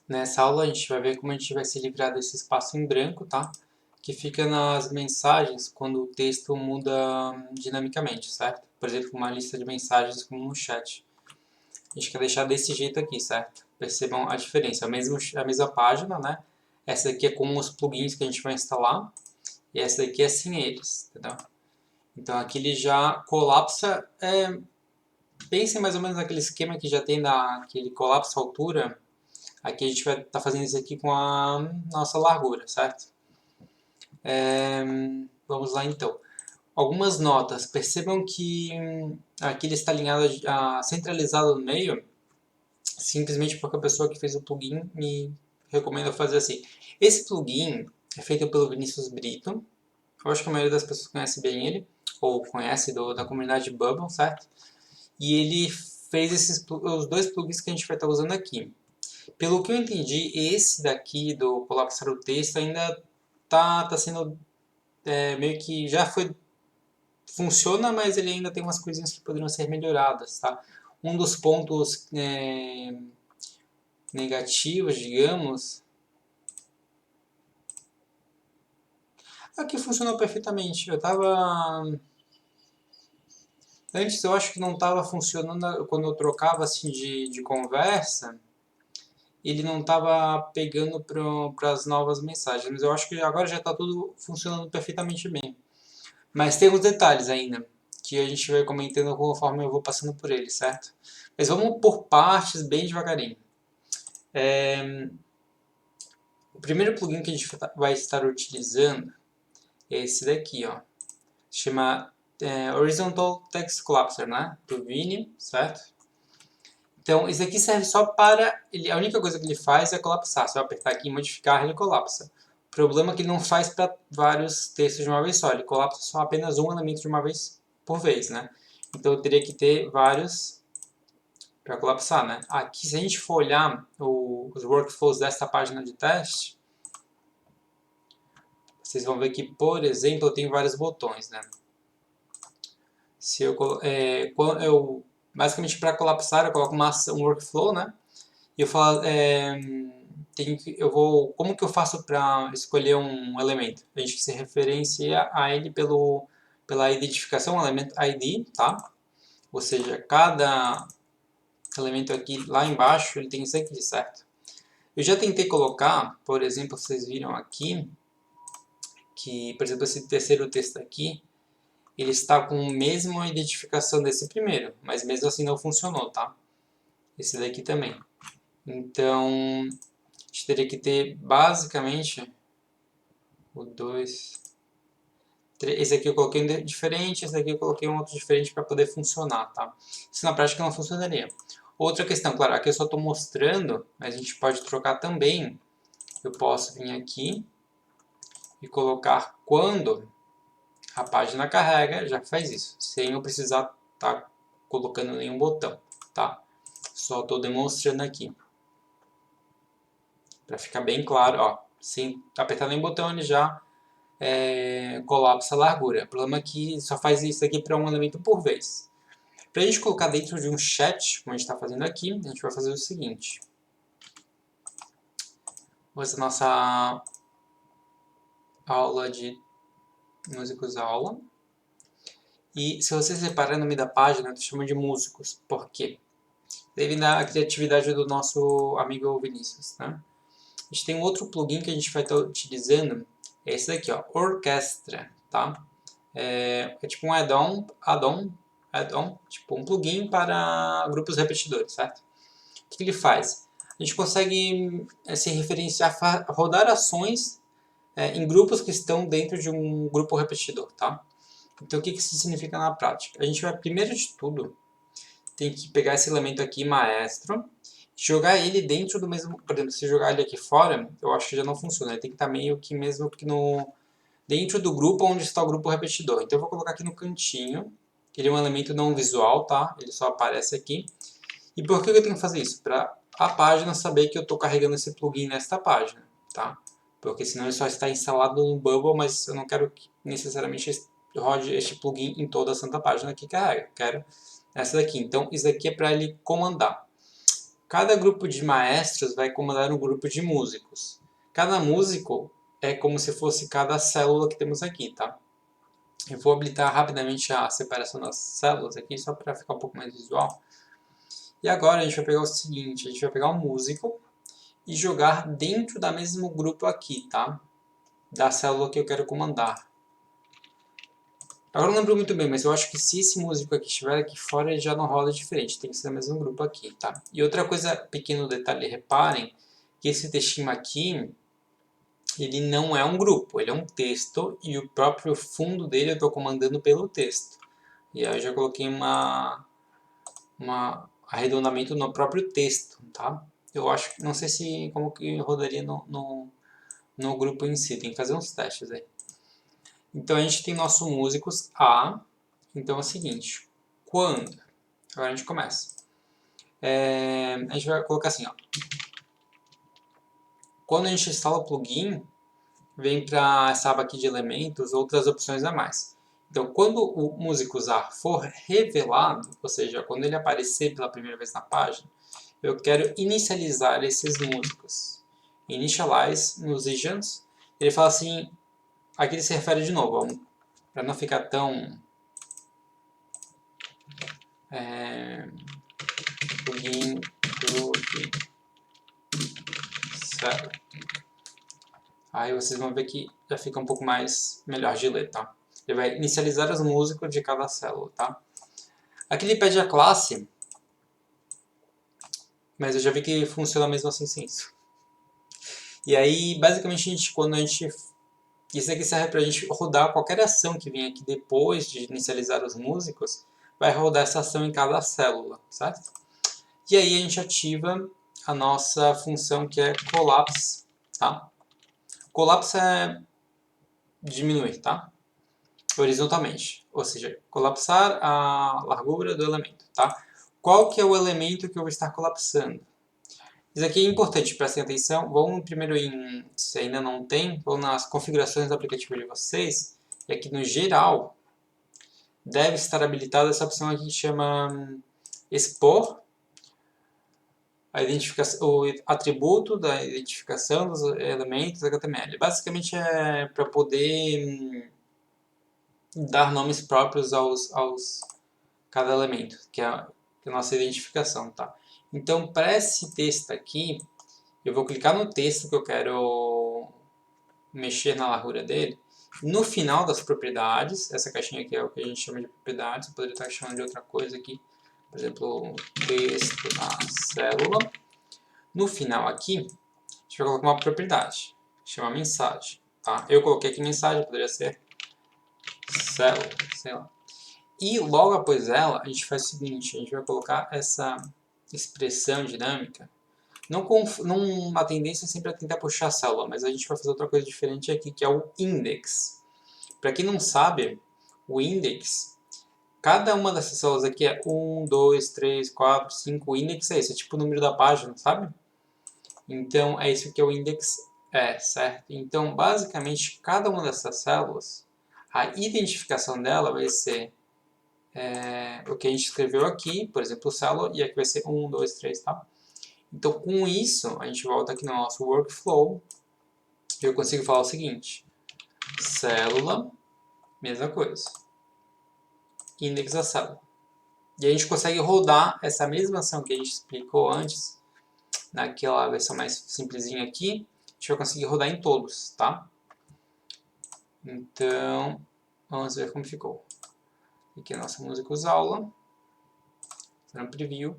Nessa aula a gente vai ver como a gente vai se livrar desse espaço em branco, tá? Que fica nas mensagens quando o texto muda dinamicamente, certo? Por exemplo, uma lista de mensagens como no chat. A gente quer deixar desse jeito aqui, certo? Percebam a diferença. A mesma página, né? Essa aqui é com os plugins que a gente vai instalar. E essa daqui é sem eles, entendeu? Então aqui ele já colapsa. Pensem mais ou menos naquele esquema que já tem daquele colapso altura. Aqui a gente vai estar fazendo isso aqui com a nossa largura, certo? Vamos lá então. Algumas notas. Percebam que aqui ele está alinhado, centralizado no meio, simplesmente porque a pessoa que fez o plugin me recomenda fazer assim. Esse plugin é feito pelo Vinícius Brito. Eu acho que a maioria das pessoas conhece bem ele, ou conhece da comunidade Bubble, certo? E ele fez os dois plugins que a gente vai estar usando aqui. Pelo que eu entendi, esse daqui do colapsar o texto ainda tá sendo meio que já foi funciona, mas ele ainda tem umas coisinhas que poderiam ser melhoradas, tá? Um dos pontos negativos, digamos, aqui funcionou perfeitamente. Antes eu acho que não estava funcionando quando eu trocava assim de conversa. Ele não estava pegando para as novas mensagens, mas eu acho que agora já está tudo funcionando perfeitamente bem. Mas tem uns detalhes ainda, que a gente vai comentando conforme eu vou passando por eles, certo? Mas vamos por partes, bem devagarinho. O primeiro plugin que a gente vai estar utilizando é esse daqui, ó. Se chama Horizontal Text Collapser, né? Do Vini, certo? Então, esse aqui serve só para... a única coisa que ele faz é colapsar. Se eu apertar aqui em modificar, ele colapsa. O problema é que ele não faz para vários textos de uma vez só. Ele colapsa só apenas um elemento de uma vez por vez, né? Então, eu teria que ter vários para colapsar, né? Aqui, se a gente for olhar os workflows desta página de teste, vocês vão ver que, por exemplo, eu tenho vários botões, né? Se eu basicamente para colapsar eu coloco um workflow, né? E eu falo, como que eu faço para escolher um elemento? A gente se referencia a ele pela identificação, elemento ID, tá? Ou seja, cada elemento aqui lá embaixo ele tem isso aqui, certo? Eu já tentei colocar, por exemplo, vocês viram aqui que, por exemplo, esse terceiro texto aqui, ele está com a mesma identificação desse primeiro, mas mesmo assim não funcionou, tá? Esse daqui também. Então, a gente teria que ter basicamente o 2, esse aqui eu coloquei um diferente, esse daqui eu coloquei um outro diferente para poder funcionar, tá? Isso na prática não funcionaria. Outra questão, claro, aqui eu só estou mostrando, mas a gente pode trocar também. Eu posso vir aqui e colocar quando a página carrega, já faz isso, sem eu precisar estar colocando nenhum botão, tá? Só estou demonstrando aqui. Para ficar bem claro, ó, sem apertar nenhum botão ele já colapsa a largura. O problema é que só faz isso aqui para um elemento por vez. Para a gente colocar dentro de um chat, como a gente está fazendo aqui, a gente vai fazer o seguinte. Essa é a nossa aula de músicos aula. E se vocês repararem no nome da página, eu chamo de músicos. Por quê? Devido à criatividade do nosso amigo Vinícius, né? A gente tem um outro plugin que a gente vai estar utilizando, é esse daqui, ó, Orquestra, tá? É tipo um add-on, tipo um plugin para grupos repetidores, certo? O que ele faz? A gente consegue se referenciar, rodar ações em grupos que estão dentro de um grupo repetidor, tá? Então o que isso significa na prática? A gente vai, primeiro de tudo, tem que pegar esse elemento aqui, maestro, jogar ele dentro do mesmo... Por exemplo, se jogar ele aqui fora, eu acho que já não funciona. Ele tem que estar meio que mesmo que dentro do grupo onde está o grupo repetidor. Então eu vou colocar aqui no cantinho. Ele é um elemento não visual, tá? Ele só aparece aqui. E por que eu tenho que fazer isso? Para a página saber que eu estou carregando esse plugin nesta página, tá? Porque senão ele só está instalado no Bubble, mas eu não quero que necessariamente rode este plugin em toda a santa página que carrega. Eu quero essa daqui. Então, isso daqui é para ele comandar. Cada grupo de maestros vai comandar um grupo de músicos. Cada músico é como se fosse cada célula que temos aqui, tá? Eu vou habilitar rapidamente a separação das células aqui, só para ficar um pouco mais visual. E agora a gente vai pegar o seguinte, a gente vai pegar um músico e jogar dentro do mesmo grupo aqui, tá? Da célula que eu quero comandar. Agora eu não lembro muito bem, mas eu acho que se esse músico aqui estiver aqui fora, ele já não roda diferente, tem que ser no mesmo grupo aqui, tá? E outra coisa, pequeno detalhe, reparem que esse textinho aqui, ele não é um grupo, ele é um texto e o próprio fundo dele eu estou comandando pelo texto. E aí eu já coloquei arredondamento no próprio texto, tá? Eu acho, não sei se como que rodaria no grupo em si, tem que fazer uns testes aí. Então a gente tem nosso músicos A, então é o seguinte, quando, agora a gente começa, a gente vai colocar assim, ó, quando a gente instala o plugin, vem para essa aba aqui de elementos outras opções a mais. Então, quando o músicos A for revelado, ou seja, quando ele aparecer pela primeira vez na página, eu quero inicializar esses músicos. Initialize musicians. Ele fala assim, aqui ele se refere de novo, para não ficar tão plugin certo. Aí vocês vão ver que já fica um pouco mais melhor de ler, tá? Ele vai inicializar os músicos de cada célula, tá? Aqui ele pede a classe, mas eu já vi que funciona mesmo assim sem isso. E aí, basicamente, quando a gente... Isso aqui serve para a gente rodar qualquer ação que vem aqui depois de inicializar os músicos, vai rodar essa ação em cada célula, certo? E aí a gente ativa a nossa função que é collapse, tá? Collapse é diminuir, tá? Horizontalmente, ou seja, colapsar a largura do elemento, tá? Qual que é o elemento que eu vou estar colapsando? Isso aqui é importante, prestem atenção. Vão primeiro em, se ainda não tem, vão nas configurações do aplicativo de vocês, e aqui no geral, deve estar habilitada essa opção aqui que chama expor a identificação, o atributo da identificação dos elementos HTML. Basicamente é para poder dar nomes próprios aos cada elemento, que é a nossa identificação, tá? Então, para esse texto aqui, eu vou clicar no texto que eu quero mexer na largura dele. No final das propriedades, essa caixinha aqui é o que a gente chama de propriedades, eu poderia estar chamando de outra coisa aqui, por exemplo, texto na célula. No final aqui, a gente vai colocar uma propriedade, chama mensagem, tá? Eu coloquei aqui mensagem, poderia ser célula, sei lá. E logo após ela, a gente faz o seguinte, a gente vai colocar essa expressão dinâmica. Não uma tendência sempre a tentar puxar a célula, mas a gente vai fazer outra coisa diferente aqui, que é o index. Para quem não sabe, o index, cada uma dessas células aqui é 1, 2, 3, 4, 5, o index é esse, é tipo o número da página, sabe? Então, é isso que o index é, certo? Então, basicamente, cada uma dessas células, a identificação dela vai ser o que a gente escreveu aqui, por exemplo, célula, e aqui vai ser 1, 2, 3, tá? Então, com isso, a gente volta aqui no nosso workflow e eu consigo falar o seguinte, célula, mesma coisa, index da célula. E a gente consegue rodar essa mesma ação que a gente explicou antes, naquela versão mais simplesinha aqui, a gente vai conseguir rodar em todos, tá? Então, vamos ver como ficou. Aqui é a nossa música aula, no preview.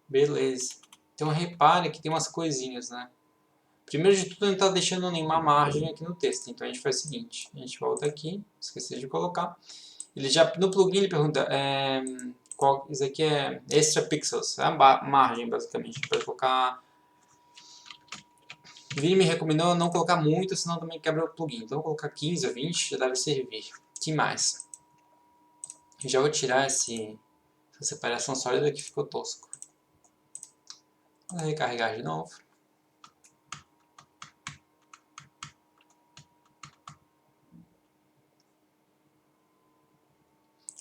Beleza. Então repare que tem umas coisinhas, né? Primeiro de tudo, não está deixando nenhuma margem aqui no texto. Então a gente faz o seguinte, a gente volta aqui, esqueci de colocar. Ele já, no plugin ele pergunta, isso aqui é extra pixels, é a margem basicamente. A gente pode colocar... Vini me recomendou não colocar muito, senão também quebra o plugin. Então eu vou colocar 15 ou 20, já deve servir. Que mais? Eu já vou tirar essa separação sólida que ficou tosco. Vou recarregar de novo.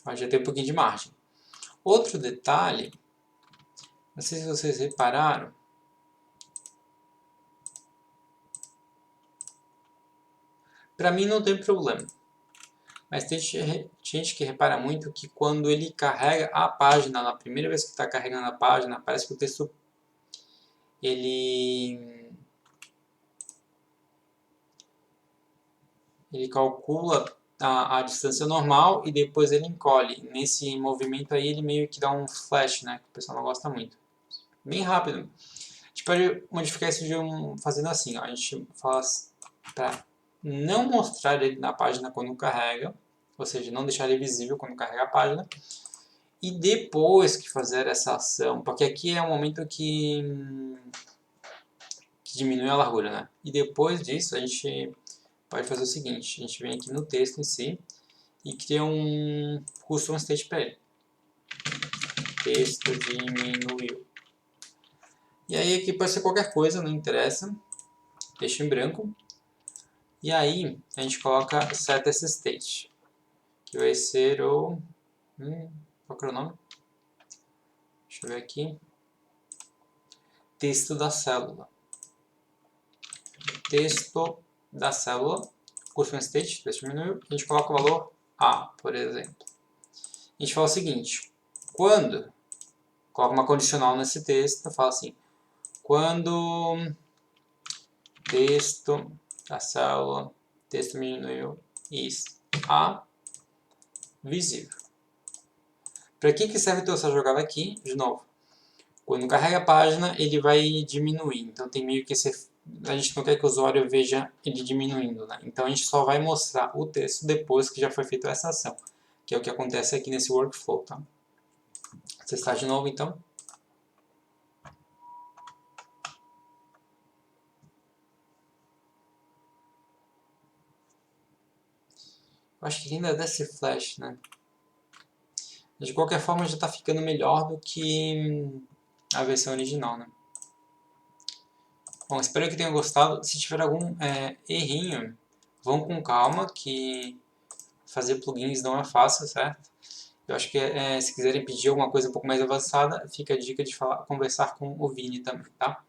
Ó, já tem um pouquinho de margem. Outro detalhe, não sei se vocês repararam, para mim não tem problema, mas tem gente que repara muito que quando ele carrega a página, na primeira vez que está carregando a página, parece que o texto ele calcula a distância normal e depois ele encolhe. Nesse movimento aí ele meio que dá um flash, né, que o pessoal não gosta muito. Bem rápido. A gente pode modificar isso fazendo assim, ó. A gente faz para não mostrar ele na página quando carrega, ou seja, não deixar ele visível quando carrega a página, e depois que fazer essa ação, porque aqui é o momento que diminui a largura, né? E depois disso a gente pode fazer o seguinte, a gente vem aqui no texto em si e cria um custom state para ele. Texto diminuiu. E aí aqui pode ser qualquer coisa, não interessa. Deixa em branco. E aí a gente coloca set esse state, que vai ser o... qual que é o nome? Deixa eu ver aqui. Texto da célula. Texto da célula, custom state, texto diminuiu, a gente coloca o valor A, por exemplo. A gente fala o seguinte, quando, coloca uma condicional nesse texto, fala assim, quando texto da célula, texto diminuiu, is A, visível. Para que serve toda essa jogada aqui? De novo, quando carrega a página, ele vai diminuir. Então tem meio que a gente não quer que o usuário veja ele diminuindo, né? Então a gente só vai mostrar o texto depois que já foi feita essa ação, que é o que acontece aqui nesse workflow, tá? Vou testar de novo então. Eu acho que ainda desce flash, né? De qualquer forma já está ficando melhor do que a versão original, né? Bom, espero que tenham gostado. Se tiver algum errinho, vão com calma, que fazer plugins não é fácil, certo? Eu acho que se quiserem pedir alguma coisa um pouco mais avançada, fica a dica de conversar com o Vini também, tá?